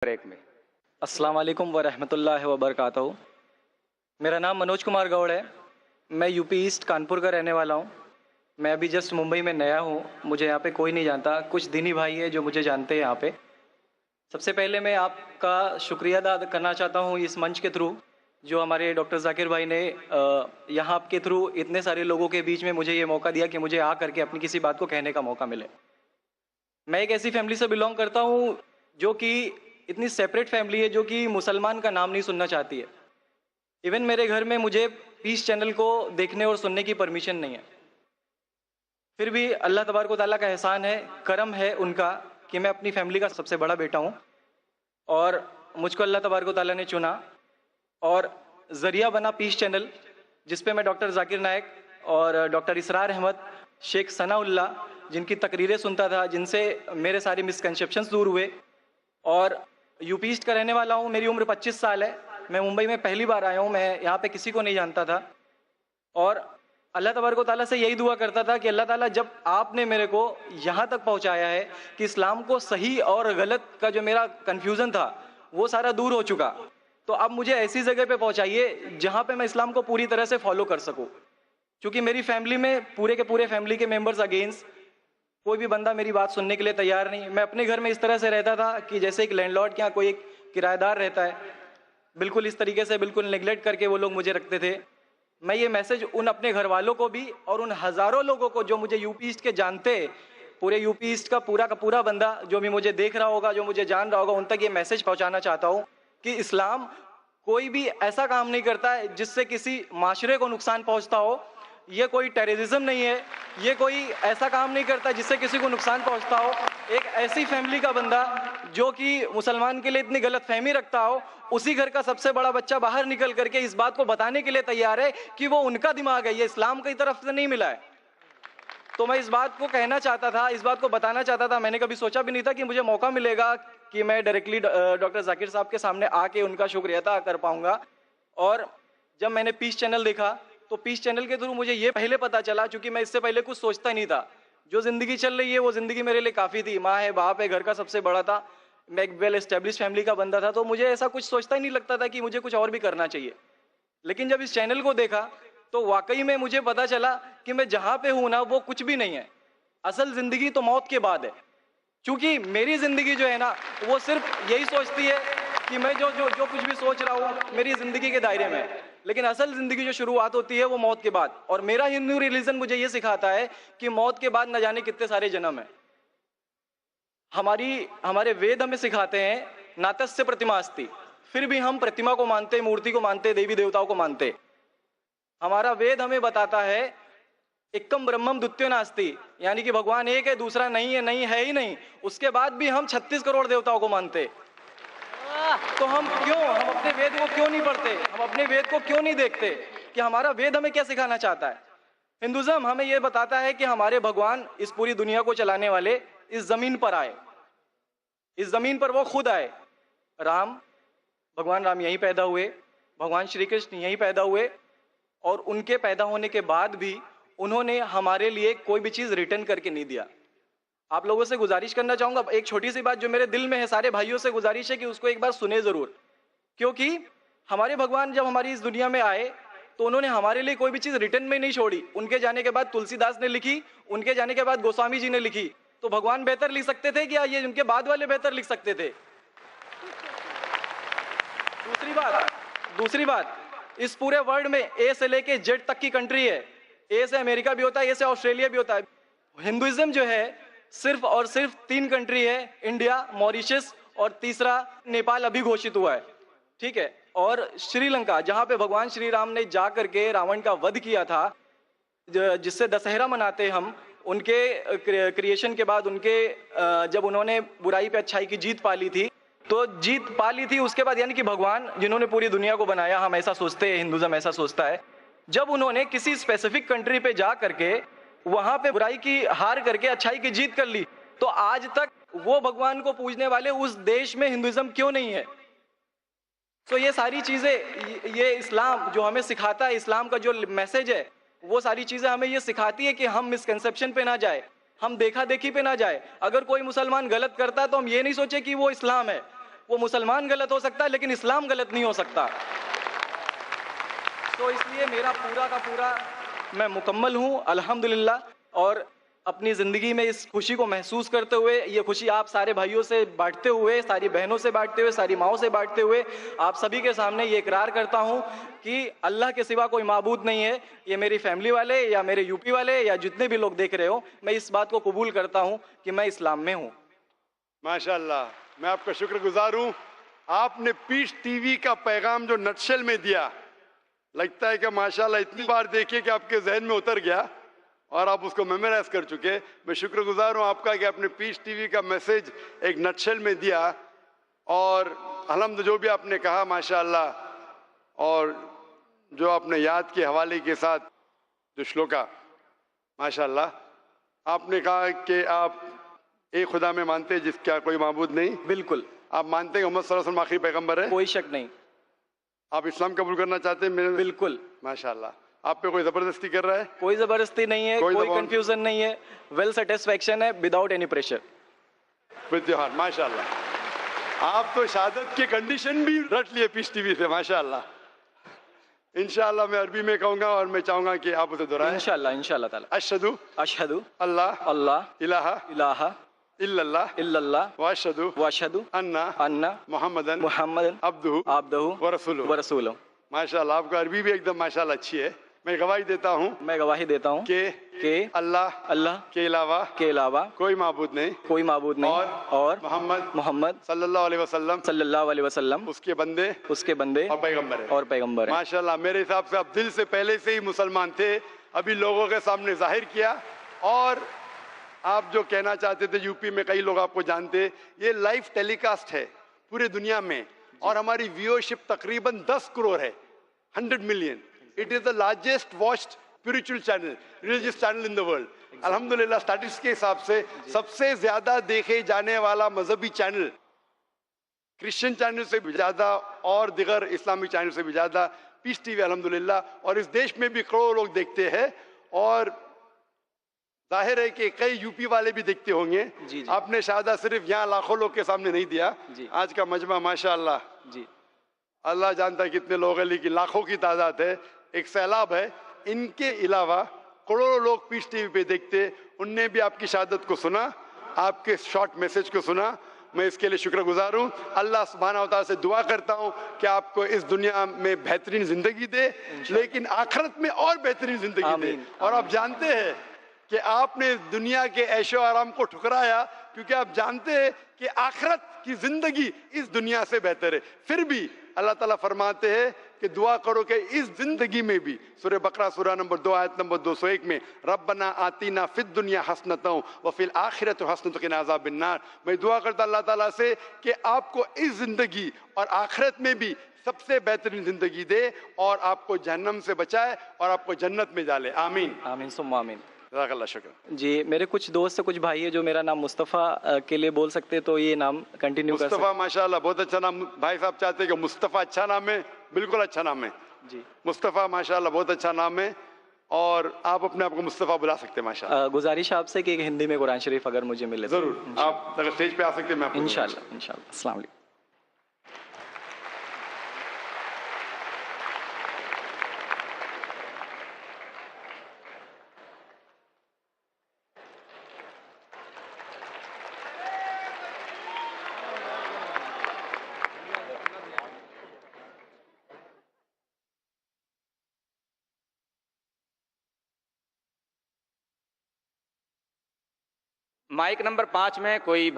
Break में। अस्सलाम वालेकुम वरहमतुल्लाहि वबरकातुहू। मेरा नाम मनोज कुमार गौड़ है। मैं यूपी ईस्ट कानपुर का रहने वाला हूँ। मैं अभी जस्ट मुंबई में नया हूँ, मुझे यहाँ पे कोई नहीं जानता, कुछ दीनी भाई है जो मुझे जानते हैं यहाँ पे। सबसे पहले मैं आपका शुक्रिया अदा करना चाहता हूँ इस मंच के थ्रू, जो हमारे डॉक्टर जाकिर भाई ने यहाँ के थ्रू इतने सारे लोगों के बीच में मुझे ये मौका दिया कि मुझे आ करके अपनी किसी बात को कहने का मौका मिले। मैं एक ऐसी फैमिली से बिलोंग करता हूँ जो कि इतनी सेपरेट फैमिली है, जो कि मुसलमान का नाम नहीं सुनना चाहती है। इवन मेरे घर में मुझे पीस चैनल को देखने और सुनने की परमिशन नहीं है। फिर भी अल्लाह तबारक व तआला का एहसान है, करम है उनका कि मैं अपनी फैमिली का सबसे बड़ा बेटा हूँ और मुझको अल्लाह तबारक व तआला ने चुना और ज़रिया बना पीस चैनल, जिस पे मैं डॉक्टर जाकिर नायक और डॉक्टर इसरार अहमद, शेख सनाउल्ला, जिनकी तकरीरें सुनता था, जिनसे मेरे सारे मिसकंसेप्शंस दूर हुए। और यूपी ईस्ट का रहने वाला हूँ। मेरी उम्र 25 साल है। मैं मुंबई में पहली बार आया हूँ। मैं यहाँ पे किसी को नहीं जानता था और अल्लाह तबारक व तआला से यही दुआ करता था कि अल्लाह ताला, जब आपने मेरे को यहाँ तक पहुँचाया है कि इस्लाम को सही और गलत का जो मेरा कन्फ्यूज़न था वो सारा दूर हो चुका, तो अब मुझे ऐसी जगह पे पहुँचाइए जहाँ पे मैं इस्लाम को पूरी तरह से फॉलो कर सकूँ। क्योंकि मेरी फैमिली में पूरे के पूरे फैमिली के मेंबर्स अगेंस्ट, कोई भी बंदा मेरी बात सुनने के लिए तैयार नहीं। मैं अपने घर में इस तरह से रहता था कि जैसे एक लैंडलॉर्ड के यहाँ कोई एक किराएदार रहता है, बिल्कुल इस तरीके से, बिल्कुल नेग्लेक्ट करके वो लोग मुझे रखते थे। मैं ये मैसेज उन अपने घर वालों को भी और उन हज़ारों लोगों को जो मुझे यूपी ईस्ट के जानते, पूरे यूपी ईस्ट का पूरा बंदा जो भी मुझे देख रहा होगा, जो मुझे जान रहा होगा, उन तक ये मैसेज पहुँचाना चाहता हूँ कि इस्लाम कोई भी ऐसा काम नहीं करता है जिससे किसी माशरे को नुकसान पहुँचता हो। ये कोई टेररिज्म नहीं है, ये कोई ऐसा काम नहीं करता जिससे किसी को नुकसान पहुंचता हो। एक ऐसी फैमिली का बंदा जो कि मुसलमान के लिए इतनी गलत फहमी रखता हो, उसी घर का सबसे बड़ा बच्चा बाहर निकल करके इस बात को बताने के लिए तैयार है कि वो उनका दिमाग है, ये इस्लाम की तरफ से नहीं मिला है। तो मैं इस बात को कहना चाहता था, इस बात को बताना चाहता था। मैंने कभी सोचा भी नहीं था कि मुझे मौका मिलेगा कि मैं डायरेक्टली डॉक्टर जाकिर साहब के सामने आके उनका शुक्रिया अदा कर पाऊंगा। और जब मैंने पीस चैनल देखा तो पीस चैनल के थ्रू मुझे ये पहले पता चला, क्योंकि मैं इससे पहले कुछ सोचता नहीं था। जो ज़िंदगी चल रही है वो ज़िंदगी मेरे लिए काफ़ी थी। माँ है, बाप है, घर का सबसे बड़ा था, मैं एक वेल एस्टेब्लिश फैमिली का बंदा था, तो मुझे ऐसा कुछ सोचता ही नहीं लगता था कि मुझे कुछ और भी करना चाहिए। लेकिन जब इस चैनल को देखा तो वाकई में मुझे पता चला कि मैं जहाँ पे हूँ ना, वो कुछ भी नहीं है। असल ज़िंदगी तो मौत के बाद है। क्योंकि मेरी ज़िंदगी जो है ना, वो सिर्फ यही सोचती है कि मैं जो जो जो कुछ भी सोच रहा हूँ मेरी ज़िंदगी के दायरे में, लेकिन असल ज़िंदगी जो शुरुआत होती है वो मौत के बाद। और मेरा हिंदू रिलीजन मुझे ये सिखाता है कि मौत के बाद न जाने कितने सारे जन्म हैं। हमारे वेद हमें सिखाते हैं नातस्य प्रतिमा अस्ति, फिर भी हम प्रतिमा को मानते, मूर्ति को मानते, देवी देवताओं को मानते। हमारा वेद हमें बताता है एकम ब्रह्मम द्वितीयो नास्ति, यानी कि भगवान एक है, दूसरा नहीं है, नहीं है ही नहीं। उसके बाद भी हम 36 करोड़ देवताओं को मानते। तो हम अपने वेद को क्यों नहीं पढ़ते, हम अपने वेद को क्यों नहीं देखते कि हमारा वेद हमें क्या सिखाना चाहता है। हिंदुज़म हमें यह बताता है कि हमारे भगवान इस पूरी दुनिया को चलाने वाले इस जमीन पर आए, इस जमीन पर वो खुद आए। भगवान राम यहीं पैदा हुए, भगवान श्री कृष्ण यहीं पैदा हुए, और उनके पैदा होने के बाद भी उन्होंने हमारे लिए कोई भी चीज़ रिटर्न करके नहीं दिया। आप लोगों से गुजारिश करना चाहूंगा, एक छोटी सी बात जो मेरे दिल में है, सारे भाइयों से गुजारिश है कि उसको एक बार सुने जरूर। क्योंकि हमारे भगवान जब हमारी इस दुनिया में आए तो उन्होंने हमारे लिए कोई भी चीज रिटर्न में नहीं छोड़ी। उनके जाने के बाद तुलसीदास ने लिखी, उनके जाने के बाद गोस्वामी जी ने लिखी। तो भगवान बेहतर लिख सकते थे क्या ये उनके बाद वाले बेहतर लिख सकते थे? दूसरी बात, इस पूरे वर्ल्ड में ए से लेके जेड तक की कंट्री है। ए से अमेरिका भी होता है, ए से ऑस्ट्रेलिया भी होता है। हिंदुइज्म जो है सिर्फ और सिर्फ 3 कंट्री है, इंडिया, मॉरिशस और तीसरा नेपाल अभी घोषित हुआ है, ठीक है। और श्रीलंका, जहां पे भगवान श्री राम ने जा करके रावण का वध किया था, जिससे दशहरा मनाते हम, उनके क्रिएशन के बाद, जब उन्होंने बुराई पे अच्छाई की जीत पा ली थी, तो जीत पा ली थी उसके बाद, यानी कि भगवान जिन्होंने पूरी दुनिया को बनाया, हम ऐसा सोचते हैं, हिंदुज़म ऐसा सोचता है, जब उन्होंने किसी स्पेसिफिक कंट्री पे जा करके वहां पे बुराई की हार करके अच्छाई की जीत कर ली, तो आज तक वो भगवान को पूजने वाले उस देश में हिंदुइज्म क्यों नहीं है? तो ये सारी चीजें, ये इस्लाम जो हमें सिखाता है, इस्लाम का जो मैसेज है, वो सारी चीजें हमें ये सिखाती है कि हम मिसकंसेप्शन पे ना जाए, हम देखा देखी पे ना जाए। अगर कोई मुसलमान गलत करता है तो हम ये नहीं सोचे कि वो इस्लाम है, वो मुसलमान गलत हो सकता है लेकिन इस्लाम गलत नहीं हो सकता। तो इसलिए मेरा पूरा का पूरा मैं मुकम्मल हूँ अल्हम्दुलिल्लाह, और अपनी ज़िंदगी में इस खुशी को महसूस करते हुए, ये खुशी आप सारे भाइयों से बांटते हुए, सारी बहनों से बांटते हुए, सारी माओं से बांटते हुए, आप सभी के सामने ये इकरार करता हूँ कि अल्लाह के सिवा कोई माबूद नहीं है। ये मेरी फैमिली वाले या मेरे यूपी वाले या जितने भी लोग देख रहे हो, मैं इस बात को कबूल करता हूँ कि मैं इस्लाम में हूँ। माशाल्लाह, मैं आपका शुक्रगुजार हूँ। आपने पीस टीवी का पैगाम जो नटशेल में दिया, लगता है कि माशाल्लाह इतनी बार देखिए कि आपके जहन में उतर गया और आप उसको मेमोराइज कर चुके। मैं शुक्रगुजार हूँ आपका कि आपने पीस टीवी का मैसेज एक नटशेल में दिया, और अल्हम्दुलिल्लाह जो भी आपने कहा माशाल्लाह, और जो आपने याद के हवाले के साथ जो श्लोका, माशाल्लाह आपने कहा कि आप एक खुदा में मानते हैं जिसका कोई माबूद नहीं। बिल्कुल। आप मानते हैं मोहम्मद सल्लल्लाहु अलैहि वसल्लम आखिरी पैगंबर है। कोई शक नहीं। आप इस्लाम कबूल करना चाहते हैं मेरे? बिल्कुल। माशाल्लाह। आप पे कोई जबरदस्ती कर रहा है? कोई जबरदस्ती नहीं है, कोई कंफ्यूजन नहीं है, वेल सेटिस्फैक्शन है, without any pressure. With your heart. माशाल्लाह, आप तो शहादत के कंडीशन भी रट लिए पीस टीवी से। माशाल्लाह। इंशाल्लाह मैं अरबी में कहूंगा और मैं चाहूंगा कि आप उसे दोहराएं। इंशाल्लाह इंशाल्लाह ताला। अशहदु अशहदु अल्लाह अल्लाह इलाहा इलाहा इल्लल्लाह इल्लल्लाह व अशहदु व अशहदु अन्ना अन्ना मुहम्मदन मुहम्मदन अब्दुहु अब्दुहु व रसूलुहु। व रसूलुहु। माशाल्लाह, आपका अरबी भी एकदम माशाल्लाह अच्छी है। मैं गवाही देता हूँ मैं गवाही देता हूँ कि अल्लाह के अलावा कोई माबूद नहीं, कोई माबूद नहीं, और मोहम्मद सल्लल्लाहु अलैहि वसल्लम उसके बंदे और पैगंबर है। माशाल्लाह, मेरे हिसाब से आप दिल से पहले से ही मुसलमान थे, अभी लोगों के सामने जाहिर किया। और आप जो कहना चाहते थे, यूपी में कई लोग आपको जानते, ये लाइव टेलीकास्ट है पूरे दुनिया में, और हमारी व्यूअरशिप तकरीबन 10 करोड़ है, 100 million. It is the largest watched spiritual channel, religious channel in the world. अल्हम्दुलिल्लाह, स्टैटिस्टिक्स के हिसाब से सबसे ज्यादा देखे जाने वाला मजहबी चैनल, क्रिश्चियन चैनल से भी ज्यादा और दिगर इस्लामिक चैनल से भी ज्यादा पीस टीवी अल्हम्दुलिल्लाह, और इस देश में भी करोड़ों लोग देखते हैं, और जाहिर है कि कई यूपी वाले भी देखते होंगे। जी। आपने शहादा सिर्फ यहाँ लाखों लोग के सामने नहीं दिया जी। आज का मजमा माशाअल्लाह जी, अल्लाह जानता है कितने लोग हैं, लेकिन लाखों की तादाद है, एक सैलाब है। इनके अलावा करोड़ों लोग पीस टीवी पे देखते, उनने भी आपकी शहादत को सुना, आपके शॉर्ट मैसेज को सुना। मैं इसके लिए शुक्रगुजार हूँ। अल्लाह सुब्हानहू व तआला से दुआ करता हूँ कि आपको इस दुनिया में बेहतरीन जिंदगी दे, लेकिन आखिरत में और बेहतरीन जिंदगी दे। और आप जानते हैं कि आपने दुनिया के ऐशो आराम को ठुकराया, क्योंकि आप जानते हैं कि आखिरत की जिंदगी इस दुनिया से बेहतर है। फिर भी अल्लाह ताला फरमाते हैं कि दुआ करो कि इस जिंदगी में भी, सूरह बकरा सूरह नंबर 2 आयत नंबर 201 में, रब्बना आतीना फिद दुनिया हसनतों व फिल आखिरत हसनतों क़िना अज़ाबिन नार। मैं दुआ करता अल्लाह ताला से कि आपको इस जिंदगी और आखिरत में भी सबसे बेहतरीन जिंदगी दे, और आपको जहन्नम से बचाए और आपको जन्नत में डाले। आमीन आमीन सुम्मा आमीन। जज़ाकल्लाह शुक्र। जी, मेरे कुछ दोस्त, कुछ भाई है जो मेरा नाम मुस्तफ़ा के लिए बोल सकते हैं, तो ये नाम कंटिन्यू कर सकते। मुस्तफ़ा माशाल्लाह बहुत अच्छा नाम। भाई साहब चाहते हैं कि मुस्तफ़ा अच्छा नाम है, बिल्कुल अच्छा नाम है जी। मुस्तफ़ा माशाल्लाह बहुत अच्छा नाम है, और आप अपने आप को मुस्तफ़ा बुला सकते हैं माशाल्लाह। गुजारिश आपसे कि हिंदी में कुरान शरीफ अगर मुझे मिले तो। जरूर, आप अगर स्टेज पे आ सकते हैं मैं आपको इंशाल्लाह इंशाल्लाह। अस्सलाम वालेकुम। माइक नंबर 5 में कोई